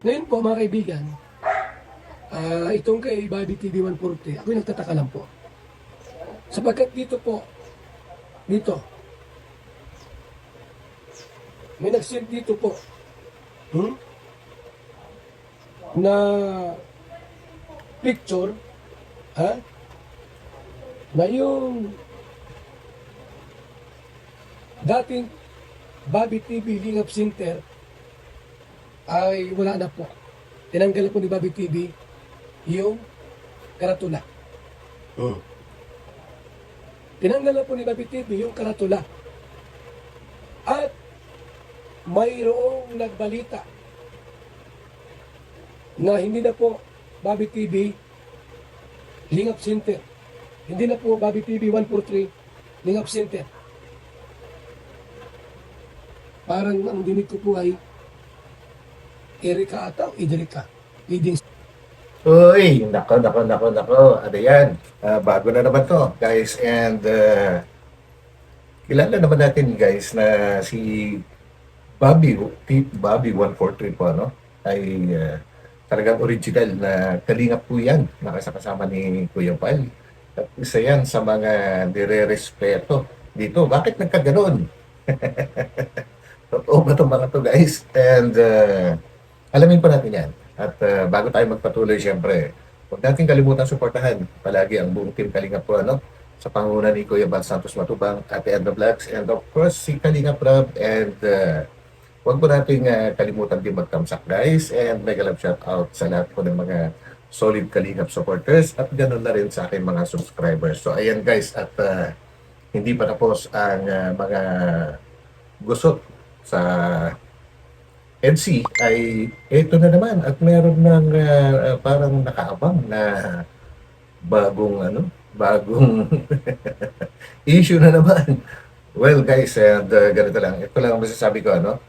Ngayon po mga kaibigan, itong kay Bobby TV 140, ako'y nagtataka lang po. Sapagkat dito po, dito, may nag-send dito po, na picture, ha? Na yung dating Bobby TV Lingap Center ay wala na po. Tinanggal po ni Bobby TV yung karatula. Tinanggal na po ni Bobby TV yung karatula. At mayroong nagbalita na hindi na po Bobby TV Lingap Center. Hindi na po Bobby TV 143 Lingap Center. Parang ang dinig ko po ay Erika ata o Idrika. Leading. Uy, nako. Ano yan? Bago na naman to, guys. And kilala naman natin, guys, na si Bobby 143 po, ano? Ay talagang original na kalingap po yan. Nakasakasama ni Kuya Pal. At isa yan sa mga nire-respeto dito. Bakit nagkaganon? Totoo ba itong mga to, guys? And alamin pa natin yan. At bago tayo magpatuloy, siyempre, huwag natin kalimutan suportahan palagi ang buong team Kalingap po, ano? Sa pangunan ni Kuya Bal Santos Matubang, Ate Edna Vlogs, and of course, si Kalingap Rob. And huwag po natin kalimutan din mag-thumbs up, guys. And mega love shout out sa lahat po ng mga solid Kalingap supporters at ganoon na rin sa aking mga subscribers. So, ayan, guys. At hindi pa tapos ang mga gusot sa NC ay ito na naman at meron ng parang nakaabang na bagong issue na naman. Well, guys, and ganito lang. Ito lang ang masasabi ko, ano?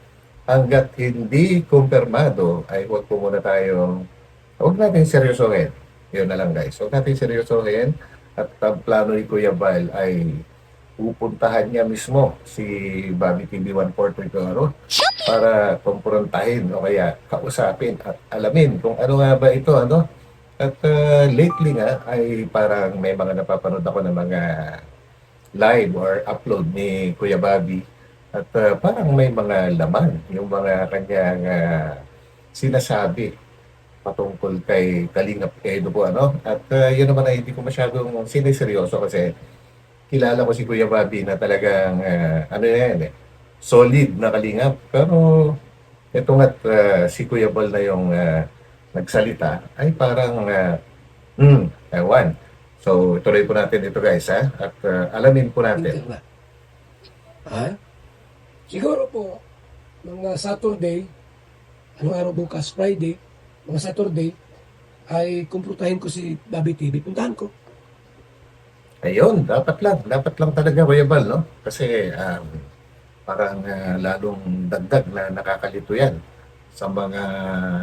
Hanggat hindi kumpirmado ay huwag natin seryosohin. Yun na lang, guys. Huwag natin seryosohin at ang plano ni Kuya Bal ay pupuntahan niya mismo si Bobby TV 143 para kumprontahin o kaya kausapin at alamin kung ano nga ba ito, ano. At lately nga ay parang may mga napapanood ako ng mga live or upload ni Kuya Bobby at parang may mga laman yung mga kanyang sinasabi patungkol kay Kalingap Edo po, ano. At yun naman ay hindi ko masyadong siniseryoso kasi kilala ko si Kuya Bobby na talagang ano yan solid na kalingap. Pero ito nga't si Kuya Bal na yung nagsalita ay parang ewan. So ituloy po natin ito, guys, ha? At alamin po natin. Ha? Siguro po, mga Saturday, anong araw bukas, Friday, mga Saturday, ay kumputahin ko si Bobby TV. Puntahan ko. Ayun, dapat lang talaga, Kuya Bal, no? Kasi parang lalong dagdag na nakakalito yan sa mga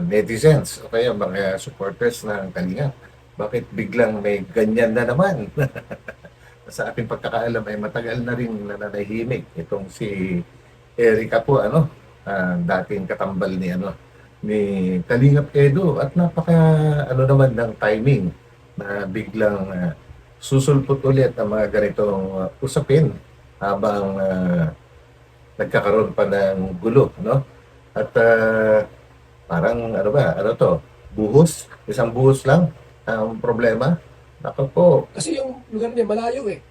netizens o kaya mga supporters ng Kalingap. Bakit biglang may ganyan na naman? Sa aking pagkakaalam ay matagal na rin nananahimik itong si Erika po, ano? Dating katambal ni Kalingap Edo at napaka naman ng timing na biglang susulpot ulit ang mga ganitong usapin habang nagkakaroon pa ng gulo, no? At parang isang buhos lang ang problema. Nako po. Kasi yung lugar niya malayo eh.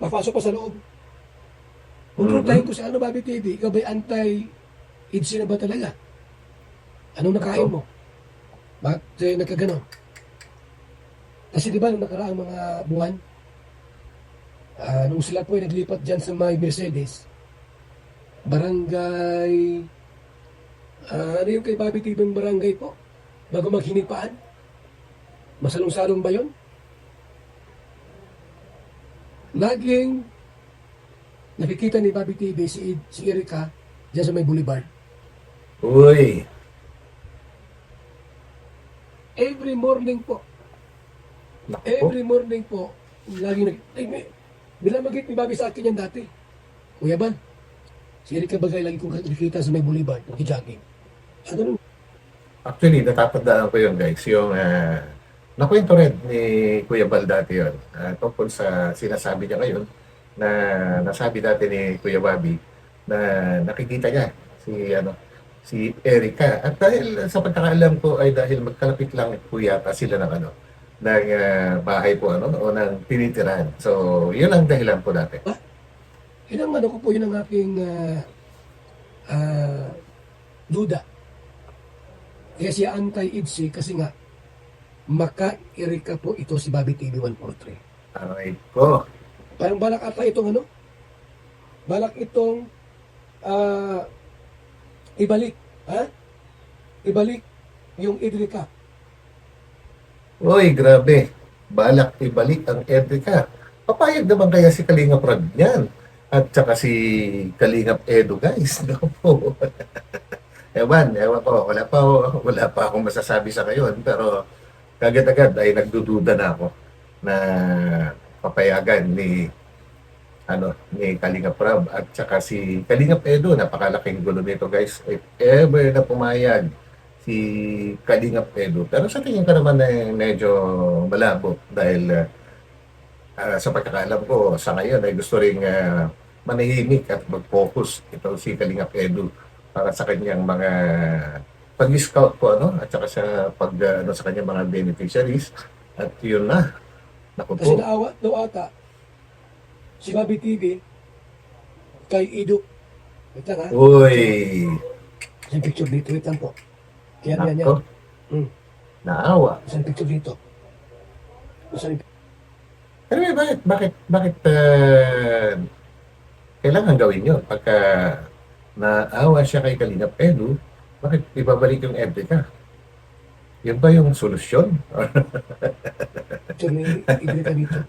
Papasok pa sa loob. Pupuntahin ko sa Bobby TV, ikaw ba'y anti-AIDS na ba talaga? Anong nakain mo? Bakit nagkaganon? Kasi di ba nung nakaraang mga buwan, nung sila po ay naglipat dyan sa may Mercedes, barangay, ano yung kay Bobby TV yung barangay po? Bago maghinipaan? Masalong-salong ba yun? Laging nakikita ni Bobby TV si Erika dyan sa may boulevard. Uy. Every morning po. Nako. Every morning po, lagi nilamagit ni Bobby sa akin yan dati. Kuya Bal, si Erika Bagay lagi kong nakikita sa may boulevard, nag-jogging. Sa ganun. Actually, natatandaan ko yun guys, yung nakwento rin ni Kuya Bal dati yun, tungkol sa sinasabi niya ngayon na nasabi dati ni Kuya Bobby na nakikita niya si Erica. At dahil sa pagkakaalam ko ay dahil magkalapit lang po yata sila ng ng bahay po o ng tinitirahan. So, yun ang dahilan po dati. Yun ang ano ko po, yun ang aking duda. Kaya siya anti-IDSI kasi nga maka-Erika po ito si Bobby TV 143. Aray ko. Parang balak ata itong balak itong ibalik. Ibalik yung Erika. Uy, grabe. Balak ibalik ang Erica. Papayag naman kaya si Kalingap Rod niyan. At saka si Kalingap Edo, guys. No po. Ewan ko. Wala pa akong masasabi sa ngayon. Pero kagad-agad ay nagdududa na ako na papayagan ni Kalingap Rab at saka si Kalingap Edo. Napakalaking gulo nito, guys. If ever na pumayag si Kalingap Edo. Pero sa tingin ko naman ay medyo malabo dahil sa pagkakaalam ko sa ngayon ay gusto ring manahimik at mag-focus ito si Kalingap Edo para sa kanyang mga pag-scout po at saka sa sa kanyang mga beneficiaries at yun na. Naku Kasi po. naawa daw ata si Bobby TV kay Edo. Wait lang Uy. Isang picture dito. Wait lang po. Yan. Nako. Naawa. Isang picture dito. Isang Pero bakit kailangan gawin yun? Pagka naawa siya kay Kalingap Edu, bakit ibabalik yung Edrica? Yun ba yung solusyon? picture ni Idrika dito.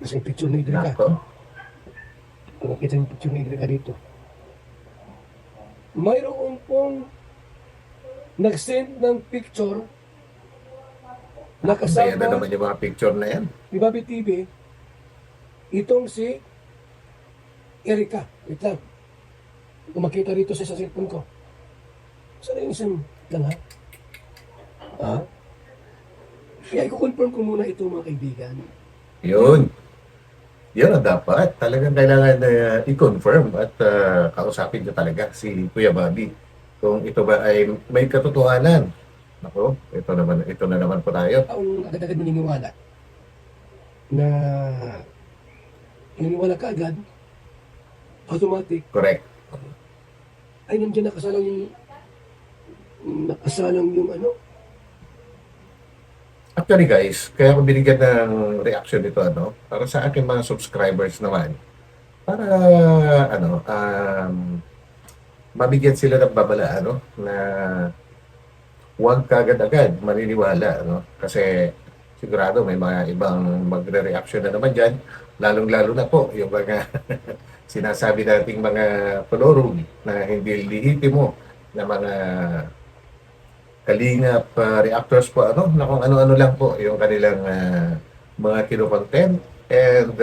Isang picture ni Idrika. Nako. Nakita yung picture ni Idrika dito. Mayroon pong nag-send ng picture na Ayan na kasama naman yung mga picture na yan. ni Bobby TV itong si Erika. Wait lang. Kung makita rito sa cellphone ko. Saan yung isang lang Kaya i-confirm ko muna ito mga kaibigan. Yun. Yun ang dapat. Talagang kailangan i-confirm at kausapin niyo talaga si Kuya Bobby. Kung ito ba ay may katotohanan. Nako, ito na naman po tayo. Taong agad-agad naniniwala na naniniwala ka agad, automatic, Correct. ay nandiyan nakasalang yung Actually guys, kaya ako binigyan ng reaction nito para sa aking mga subscribers naman. Para mabigyan sila ng babala na huwag kagad-agad maniniwala kasi sigurado may mga ibang magre-reaction na naman diyan, lalong-lalo na po yung mga sinasabi nating mga kolorong na hindi lihitimo na mga Kalingap reactors po na kung ano-ano lang po yung kanilang mga kino-content and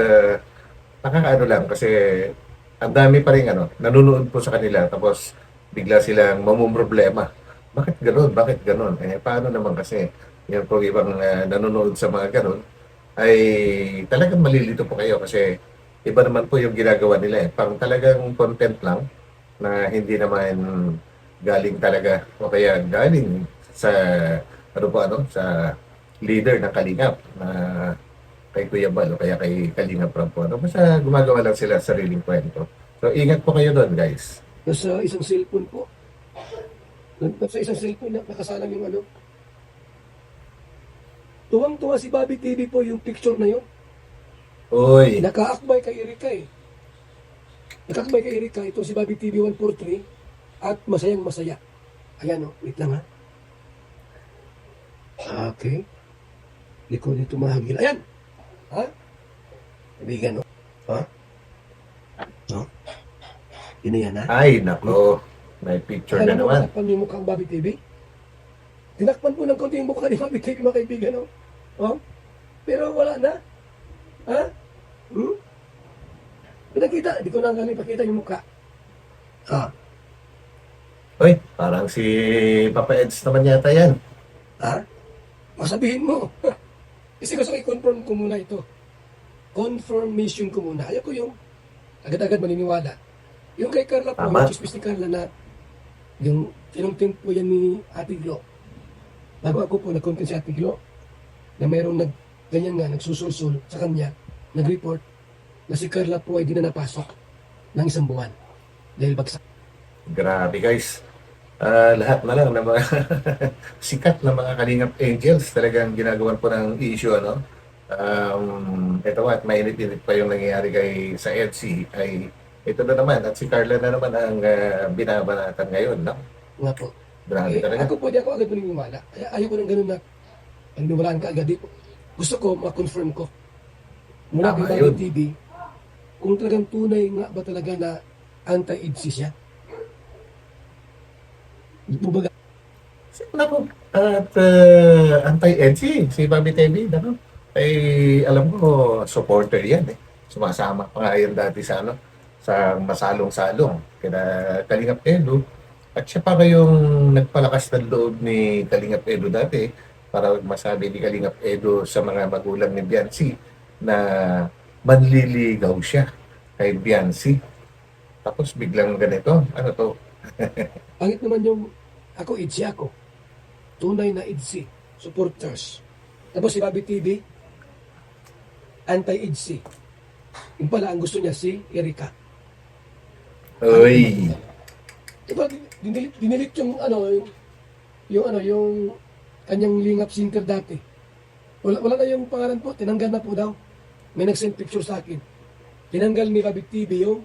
nakakaano lang kasi ang dami pa rin nanonood po sa kanila tapos bigla silang mamumroblema. Bakit gano'n? Bakit gano'n? Paano naman kasi yan po ibang nanonood sa mga gano'n ay talagang malilito po kayo kasi iba naman po yung ginagawa nila pang talagang content lang na hindi naman galing talaga o kaya galing sa sa leader ng Kalingap na kay Kuya Bal o kaya kay Kalingap Rob po. Basta gumagawa lang sila sa sariling kwento. So ingat po kayo doon, guys. nasa isang cellphone po. Nasa isang cellphone na nakasalang yung Tuwang-tuwa si Bobby TV po yung picture na yun. Uy, Nakaakbay kay Erika Nakaakbay kay Erika, ito si Bobby TV 143 at masayang masaya. Ayan wait lang Okay. Likod nito mahagil. Ayan! Kaibigan Yun na yan ay nako. May picture na naman. Tinakpan yung mukhang Bobby TV? Tinakpan po ng konti yung mukha ni Bobby TV mga kaibigan Pero wala na. Pinakita, di ko na nga ipakita yung mukha. Uy, parang si Papa Eds naman yata yan. Ha? Masabihin mo. Kasi gusto ko i-confirm ko muna ito. Confirmation ko muna. Ayaw ko yung agad-agad maniniwala. Yung kay Carla po, Tama. yung chismis ni Carla na yung tinungting po yan ni Ate Glo. Bago ako po nag-content si Ate Glo na mayroong ganyan nga, nagsusulsul sa kanya, nag-report na si Carla po ay di na napasok ng isang buwan. Dahil bagsak. Grabe guys. Lahat na lang ng mga sikat na mga Kalingap Angels talagang ginagawan po ng issue, ano? Ito at mainit-init pa yung nangyayari kay sa EDC ay ito na naman at si Carla na naman ang binabanatan ngayon, no? Nga po. Grabe Eh, talaga. ako po, di ako agad maniniwala. Kaya ayaw ko ng ganun na paniniwalaan ka agad. Gusto ko, ma-confirm ko. Mula kay Tama Bobby yun. TV, kung talagang tunay nga ba talaga na anti-AIDS siya. Bubaga, Naku, at anti-edgy si Bobby TV, naku. Ay alam ko supporter yan eh. Sumasama pa nga yan dati sa ano, sa masalong-salong kina Kalingap Edu. At siya pa kayong nagpalakas ng loob ni Kalingap Edu dati para masabi ni Kalingap Edu sa mga magulang ni Biancy na manliligaw siya kay Biancy. Tapos biglang ganito, ano to? pangit naman yung ako, IDSI ako. Tunay na IDSI. Supporters. Tapos si Bobby TV, anti-IDSI. Yung pala, ang gusto niya si Erika. Uy, Diba, dinilit yung kanyang lingap sinker dati. Wala na yung pangalan po, tinanggal na po daw. May nag-send picture sa akin. Tinanggal ni Bobby TV yung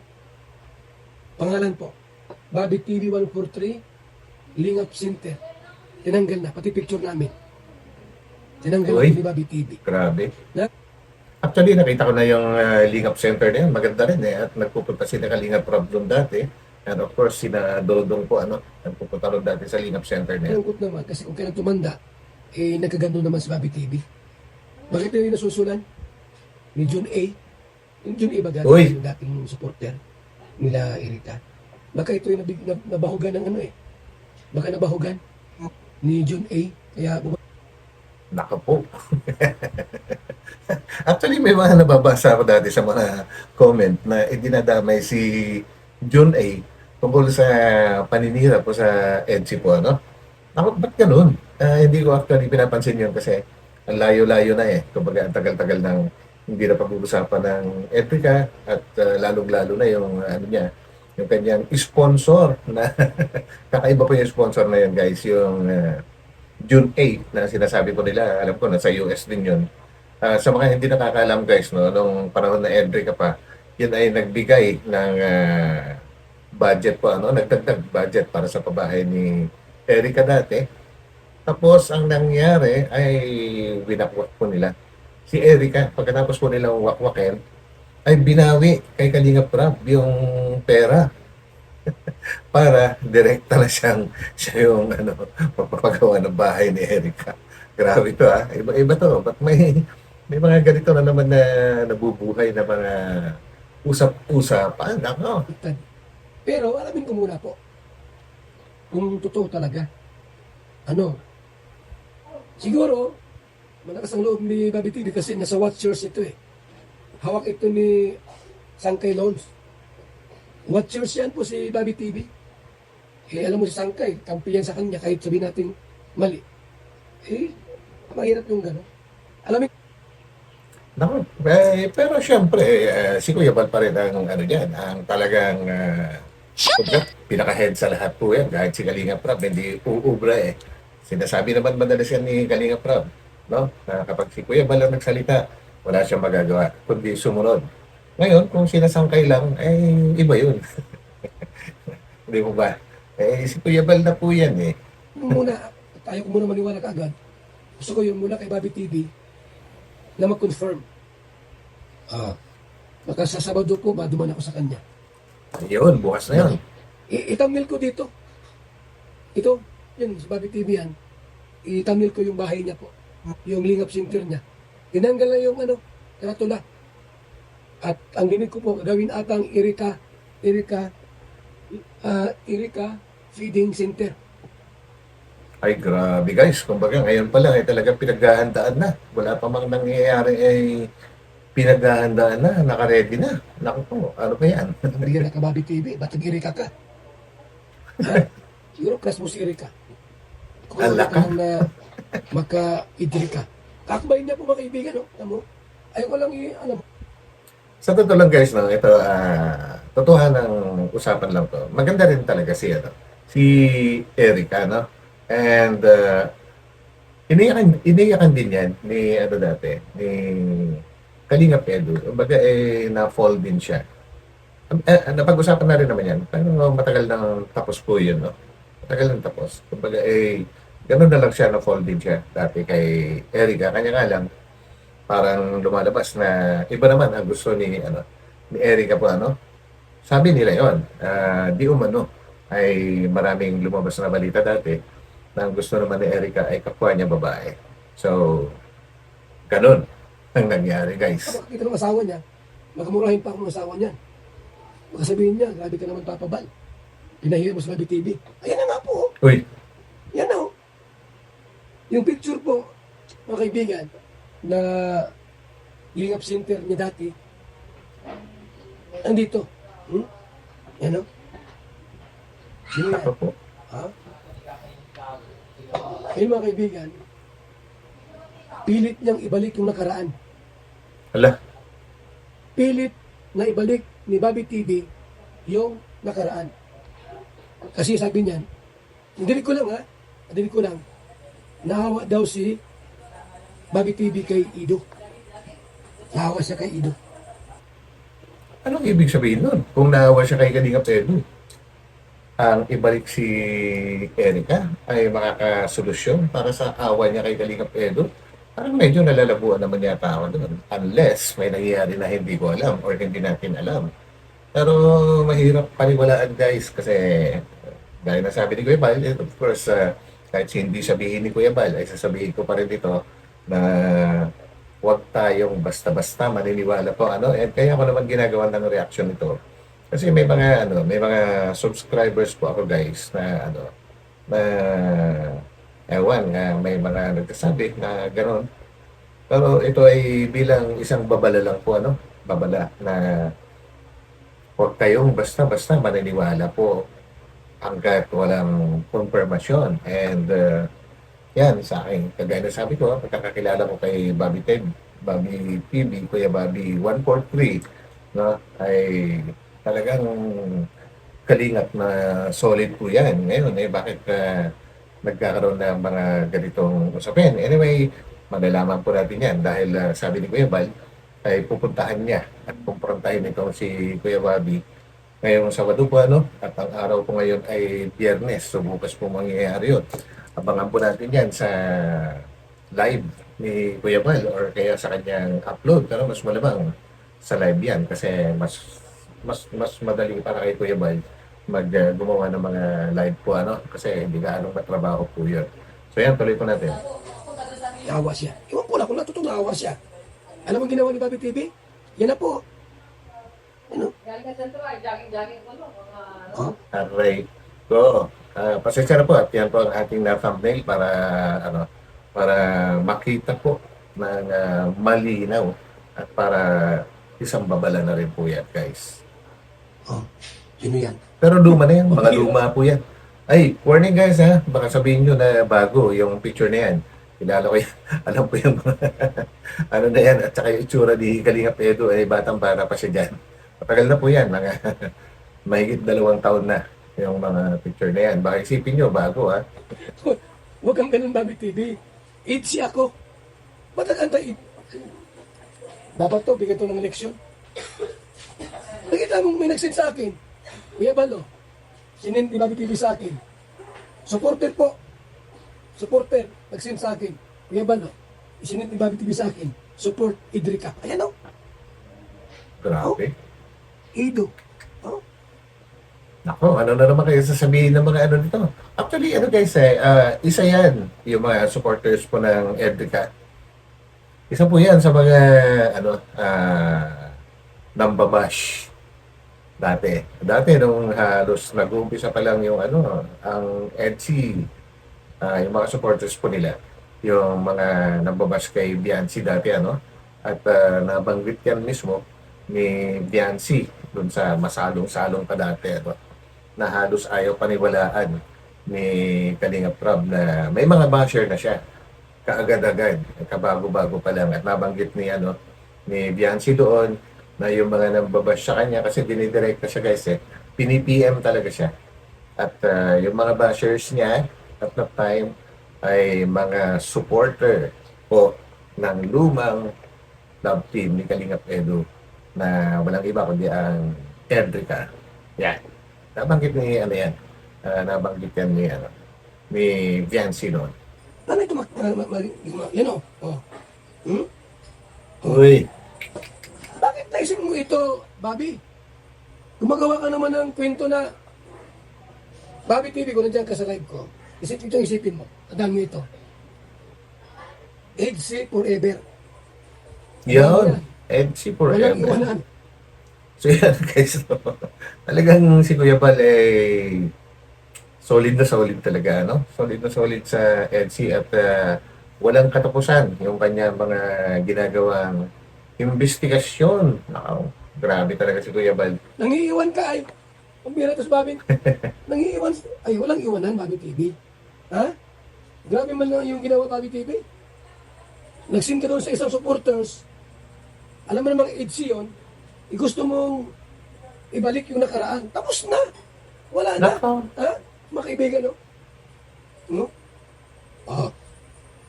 pangalan po. Bobby TV 143, Lingap Center. Tinanggal na, pati picture namin. Tinanggal Uy. na ni Bobby TV. grabe. Na, Actually, nakita ko na yung Lingap Center na yan. Maganda rin eh. At nagpupunta sila ka Lingap Rob doon dati. And of course, sina Dodong po, ano, nagpupunta rin dati sa Lingap Center na yan. malungkot naman, kasi kung kailan tumanda, eh, nagkagando naman si Bobby TV. Bakit yung nasusulan? Ni June A. Yung June A ba dati, Uy. yung dating supporter nila Erika. Baka ito yung nabahugan ng ano eh. Baka nabahugan ni June A. Kaya Naka po. Actually, may mga nababasa ako dati sa mga comment na idinadamay si June A tungkol sa paninira po sa EDSI po, ano? Ako, ba't ganun? Hindi ko actually pinapansin yun kasi ang layo-layo na eh. Kumbaga, ang tagal-tagal ng hindi na pag-uusapan ng Etika at lalong-lalo na yung ano niya, yung kanyang sponsor na kakaiba po yung sponsor na yun guys, yung June 8 na sinasabi po nila, alam ko nasa US din yun. Sa mga hindi nakakaalam guys, no, nung panahon na Edrica pa, yun ay nagbigay ng budget po, ano, nagdagdag budget para sa pabahay ni Erica dati. Tapos ang nangyari ay winakwak po nila si Erica. Pagkatapos po nilang wakwakin, ay binawi kay Kalingap Rab yung pera para direkta na siya yung ano, magpapagawa ng bahay ni Erica. Grabe to ah. Iba to. Ba't may mga ganito na naman na nabubuhay na mga usap-usapan. Ako. baliktad. Pero alamin ko muna po, kung totoo talaga, ano, siguro, malakas ang loob ni Bobby TV kasi nasa Watchers ito eh. Hawak ito ni Sangkay Loans. Watchers yan po si Bobby TV. Eh, alam mo si Sangkay, kampi yan sa kanya kahit sabihin natin mali. Eh, mahirap yung gano'n. Alamin Naku, pero syempre, si Kuya Bal pa rin ang ano dyan, ang talagang kumbaga, pinaka-head sa lahat po yan. Kahit si Kalinga Prab, hindi uubra eh. Sinasabi naman madalas yan ni Kalinga Prab, no? Na kapag si Kuya Bal ang nagsalita, wala siyang magagawa, kundi sumunod. Ngayon, kung sinasangkay lang, eh, iba yun. Hindi mo ba? Eh, si Kuya Bal na po yan eh. muna, tayo ko muna maniwala kaagad. Gusto ko yung mula kay Bobby TV na mag-confirm. Baka sa Sabado po, maduman ako sa kanya. Yun, bukas na yun. I-thumbnail ko dito. Ito, yun, sa Bobby TV yan. I-thumbnail ko yung bahay niya po. Yung lingap center niya. Tinanggal na yung ano, karatula. At ang dinig ko po, gawin atang Erika feeding center. Ay, grabe guys. Kumbaga, ngayon pa lang, talagang pinaghahandaan na. Wala pa mang nangyayari, pinaghahandaan na, nakaready na. Naku po, ano pa yan? Bigyan na ka Bobby TV, ba't nag-Erika ka? Ha? Siguro crush mo si Erika. Kung Ala wala ka. ka lang na magka-Idrika. Kakbayin niya po mga kaibigan, no? Alam mo? Ayaw ko lang ano. Sa totoo lang guys, no, ito, totohanang usapan lang to. Maganda rin talaga si Erica, no? And, iniyakan din yan ni, ni Kalinga Pedro. Kumbaga, na-fall din siya. Napag-usapan na rin naman yan. Pero matagal nang tapos po yun, no? Matagal nang tapos. Kumbaga, ganun na lang siya, na-fall din siya dati kay Erica. Kanya nga lang, parang lumalabas na iba naman ang gusto ni Erica po, ano? Sabi nila yon, di umano ay maraming lumabas na balita dati na ang gusto naman ni Erica ay kapwa niya babae. So, ganun ang nangyari, guys. Kapag kita ng asawa niya, makamurahin pa ako ng asawa niya. Baka sabihin niya, grabe ka naman papabal. Pinahiya mo sa Bobby TV. Ayan na nga po. Uy, Yan na. Yung picture po, mga kaibigan, na Lingap Center niya dati, andito. Yan o. Sino yan? ako po. Ha? Ngayon mga kaibigan, pilit niyang ibalik yung nakaraan. Hala, Pilit na ibalik ni Bobby TV yung nakaraan. Kasi sabi niyan, dinig ko lang, nahawa daw si Bobby TV kay Ido. Nahawa siya kay Ido. anong ibig sabihin nun? Kung naawa siya kay Kalinga Pedro, ang ibalik si Erica ay makakasolusyon para sa awa niya kay Kalinga Pedro, parang medyo nalalabuan naman yata ako doon. Unless may nangyayari na hindi ko alam or hindi natin alam. Pero mahirap paniwalaan guys kasi gaya na sabi ni Kuya Bal, of course, kahit hindi sabihin ni Kuya Bal, ay sasabihin ko pa rin ito na huwag tayong basta-basta maniniwala po. And kaya ko naman ginagawa ng reaction nito. Kasi may mga subscribers po ako guys na na ewan nga may mga nagsasabi na gano'n. Pero ito ay bilang isang babala lang po babala na huwag kayong basta-basta maniniwala po hanggat walang confirmation. And yan sa akin, kagaya na sabi ko, pagkakakilala ko kay Bobby TV, Kuya Bobby 143, no, ay talagang kalingap na solid po yan. Ngayon, bakit nagkakaroon ng mga ganitong usapin? Anyway, malalaman po natin yan dahil sabi ni Kuya Bal, ay pupuntahan niya at kumprontahin itong si Kuya Bobby ngayong Sabado po, at ang araw po ngayon ay Biyernes, so bukas po mangyayari yun. Abangan po natin yan sa live ni Kuya Bal or kaya sa kanyang upload, pero mas malamang sa live yan kasi mas madali para kay Kuya Bal gumawa ng mga live po kasi hindi gaano matrabaho po yun. So yan, tuloy po natin. Nahawa siya. Iwan ko lang kung natutunan nahawa siya. Alam mo ginawa ni Bobby TV? Yan na po. Galing ka sentro ay jogging ko no. Aray ko. Pasensya na po at yan po ang ating thumbnail para para makita po ng malinaw at para isang babala na rin po yan, guys. Sino yan? Pero luma na yan, mga luma po yan. Ay, warning guys ha, baka sabihin nyo na bago yung picture na yan. Kilala ko yan, alam ko yung na yan, at saka yung itsura ni Kalinga Pedro ay batang-bata pa siya dyan. Matagal na po yan, mga mahigit 2 taon na yung mga picture na yan. Baka isipin nyo, bago ha. Huwag kang ganun, Bobby TV. Itzy ako. Ba't nag-antay? Dapat to, bigyan to ng leksyon. Nakita mo may nag-send sa akin. Kuya Balo, sinend ni Bobby TV sa akin. Supporter po. Supporter, nag-send sa akin. Kuya Balo, isinend ni Bobby TV sa akin. Support Idrika. Ayan o. Grabe. Ido. Oh. Nako, ano na naman kayo sasabihin ng mga nito? Actually, guys, isa yan, yung mga supporters po ng Edrica. Isa po yan sa mga, nambamash Dati nung halos nag-uumpisa pa lang yung ano, ang EDSI, yung mga supporters po nila, yung mga nambabash kay Bianci dati ano, at nabanggit yan mismo ni Bianci dun sa masalong-salong pa dati ano, na halos ayaw paniwalaan ni Kalinga Prab na may mga basher na siya kaagad-agad, kabago-bago pa lang at nabanggit ni ano ni Bianci doon na yung mga nambabash sa kanya kasi dinidirekta siya guys pini-PM talaga siya at yung mga bashers niya at that time ay mga supporter po ng lumang love team ni Kalingap Edu na walang iba kundi ang Edrica. Yan. Nabanggit ni ano yan. Nabanggit yan ni ano ni Viancy noon. Ano ito? Yan o. Oh. Hmm? Uy, Bakit naisip mo ito, Bobby? Gumagawa ka naman ng kwento na Bobby TV, kung nandiyan ka sa live ko, isipin mo, tandaan mo ito. EDSI forever. yun. EDSI Walang forever. iwanan. So yan guys, no? Talagang si Kuya Bal eh solid na solid talaga, no? Solid na solid sa EDSI at walang katapusan yung kanya mga ginagawang investigasyon. Grabe talaga si Kuya Bal. Nangiiwan ka ay. Ang bira ito sa Bobby. Nangiiwan. Ay, walang iwanan, Bobby TV. Ha? Grabe man lang yung ginawa Bobby TV. Nagsin ka doon sa isang supporters. Alam mo namang EDSI yun. Gusto mong ibalik yung nakaraan. Tapos na. Wala na. Nako. Ha? Mga kaibigan, no? No? Oh.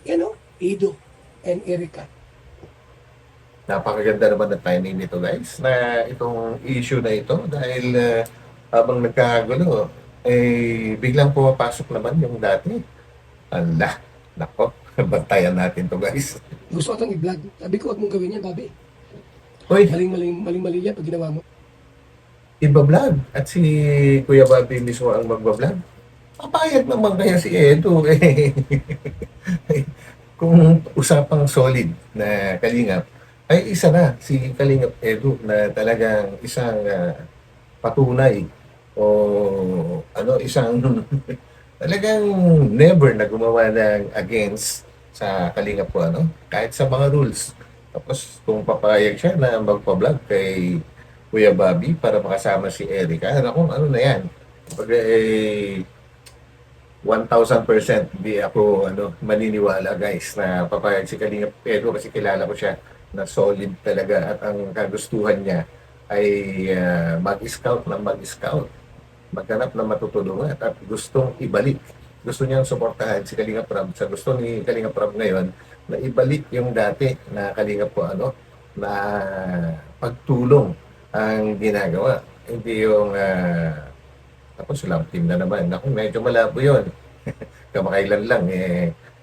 Yan, no? Ido and Erica. Napakaganda naman ng timing nito guys na itong issue na ito dahil habang nagkagulo eh biglang pumapasok naman yung dati. Ala, nako, bantayan natin to guys. Gusto ko itong i-vlog. Sabi ko, huwag mong gawin yan, Bobby. Uy, Maling-mali yan pag ginawa mo. iba-vlog at si Kuya Bobby mismo ang magbablog. Papayag naman kaya si Edu eh. Kung usapang solid na kalingap, ay isa na si Kalingap Edu na talagang isang patunay o ano isang talagang never na gumawa ng against sa Kalingap po ano kahit sa mga rules. Tapos kung papayag siya na magpa-vlog kay Kuya Bobby para makasama si Erica, ano na yan. Pag 1,000% hindi ako maniniwala guys na papayag si Kalingap Pedro kasi kilala ko siya na solid talaga at ang kagustuhan niya ay mag-scout na mag-scout, maghanap na matutulungan at gustong ibalik. Gusto niyang suportahan si Kalingap Prab sa gusto ni Kalingap Prab ngayon na ibalik yung dati na Kalingap po na pagtulong ang ginagawa. Hindi yung tapos love team na naman. Naku, medyo malabo yun. Kamakailan lang,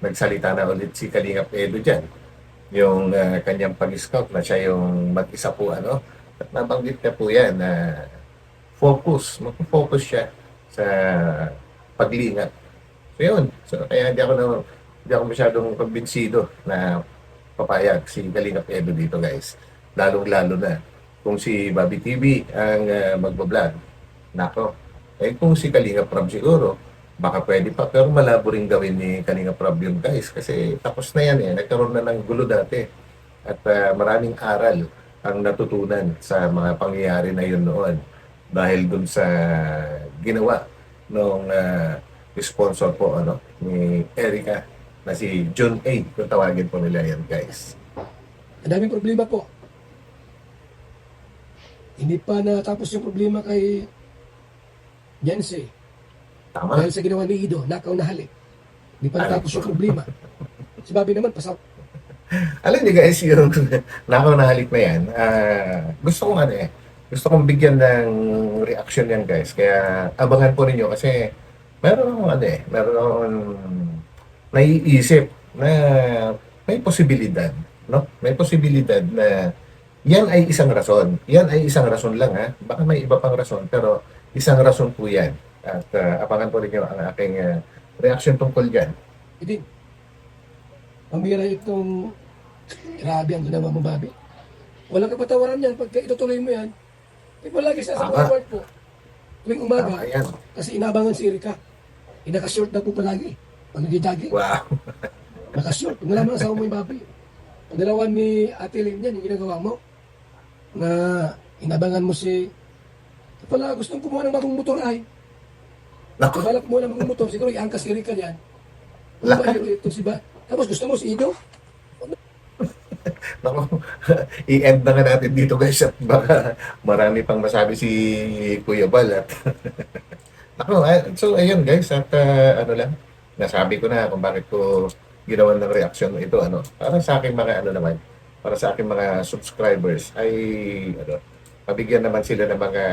nagsalita na ulit si Kalingap Edu dyan. Yung kanyang pag-scout na siya yung mag-isa po, At nabanggit na po yan na mag-focus siya sa paglingat. So yun. So, kaya hindi ako masyadong kumbinsido na papayag si Kalingap Edu dito guys. Lalong-lalo na kung si Bobby TV ang magbablog. Nako, kung si Kalinga Prab siguro, baka pwede pa. Pero malabo rin gawin ni Kalinga Prab yun guys. Kasi tapos na yan Nagkaroon na ng gulo dati. At maraming aral ang natutunan sa mga pangyayari na yun noon. Dahil dun sa ginawa nung sponsor po ni Erica na si John A. Kung tawagin po nila yan guys. Ang daming problema po. Hindi pa natapos yung problema kay Jense. Tama. Dahil sa ginawa ni Ido, nakaw na halik. Hindi pa natapos yung problema. Si Bobby naman, pasaw. Alam niyo guys, yung nakaw na halik na yan, gusto kong gusto kong bigyan ng reaction yan guys. Kaya abangan po ninyo kasi meron akong naiisip na may posibilidad, no? May posibilidad na yan ay isang rason. Yan ay isang rason lang Baka may iba pang rason pero isang rason po yan. At abangan po ninyo ang aking reaction tungkol dyan. Idin, pambira itong grabe ang ginawa mo, Bobby. Walang kapatawaran yan. Pagka itutuloy mo yan, Di ba lagi siya sa Tama. mga award po? Tuwing umaga, Tama yan. kasi inabangan si Erika. Inaka-short na po palagi. Pag nag-jogging, Wow. naka-short. Kung nalaman asawa mo yung baboy. Ang dalawa ni Ate Lynn yan, yung ginagawa mo, na inabangan mo si... Di pala, gustong kumuha ng bagong motor ay. Naku, Balak mo ng bagong motor, siguro iangkas si Erika yan. Lahat. Ito si ba? Tapos gusto mo si Ido? naku. I-end na nga natin dito guys at baka marami pang masabi si Kuya Bal at naku, so ayun guys at ano lang, nasabi ko na kung bakit ko ginawan ng reaction ito ano, para sa aking mga ano naman, para sa aking mga subscribers ay ano, mabigyan naman sila ng mga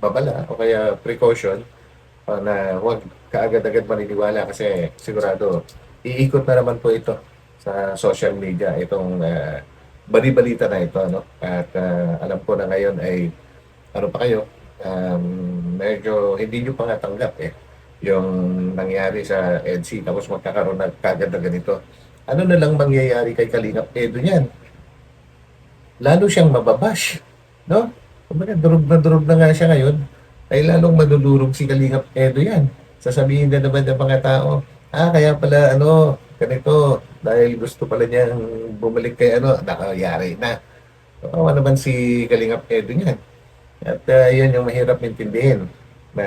babala o kaya precaution na huwag kaagad-agad maniniwala kasi sigurado iikot na naman po ito sa social media itong bali-balita na ito no at alam ko na ngayon ay ano pa kayo medyo hindi nyo pa nga tanggap yung nangyari sa EDC tapos magkakaroon na kagad na ganito. Ano na lang mangyayari kay Kalingap Edo niyan? Lalo siyang mababash, no? Kumbaga, durog na nga siya ngayon, ay lalong madudurog si Kalingap Edo yan. Sasabihin na naman ng mga tao, kaya pala, ano, ganito, dahil gusto pala niyang bumalik kay ano, nakayari na. Kawawa naman si Kalingap Edo niyan. At yun yung mahirap intindihin na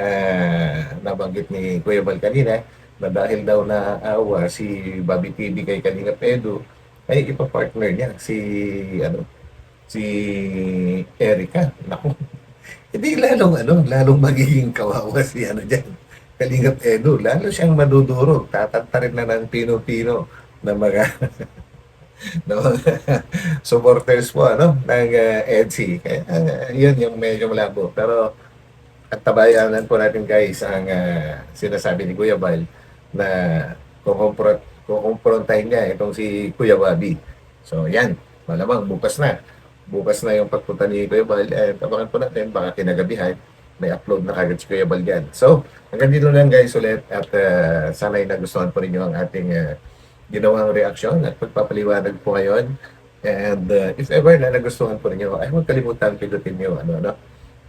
nabanggit ni Kuya Bal kanina, na dahil daw na awa si Bobby TV kay Kalingap Edo, ay ipapartner niya si ano si Erica. Naku. Hindi lalong magiging kawawa si ano diyan. Kalingap Edo, lalo siyang madudurog, tatantarin na ng pino-pino na mga ng mga supporters po ano ng EDC. Kaya yun yung medyo malabo. Pero at tabayanan po natin guys ang sinasabi ni Kuya Bal na kukumprontahin niya itong si Kuya Bobby. So yan, malamang bukas na. Bukas na yung pagpunta ni Kuya Bal. Abangan po natin, baka kinagabihan may upload na kagad si Kuya Bal yan. So, hanggang dito lang guys ulit at sana'y nagustuhan po ninyo ang ating ginawang reaksyon at pagpapaliwanag po ngayon. And if ever na nagustuhan po ninyo, ay huwag kalimutan pindutin nyo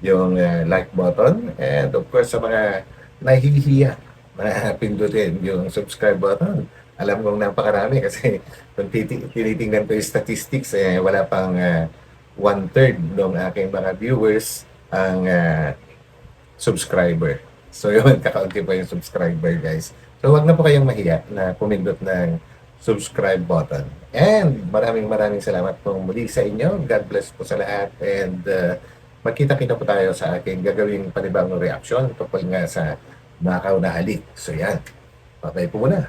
yung like button and of course sa mga nahihiya na pindutin yung subscribe button. Alam kong napakarami kasi kung tinitingnan ko yung statistics, wala pang 1/3 ng aking mga viewers ang subscriber. So yun, kakaunti pa yung subscriber guys. So wag na po kayong mahiya na pumindot ng subscribe button. And maraming salamat po muli sa inyo. God bless po sa lahat and magkita-kita po tayo sa aking gagawing panibagong reaksyon tungkol nga sa Nakaw na Halik. So yan, bye po muna.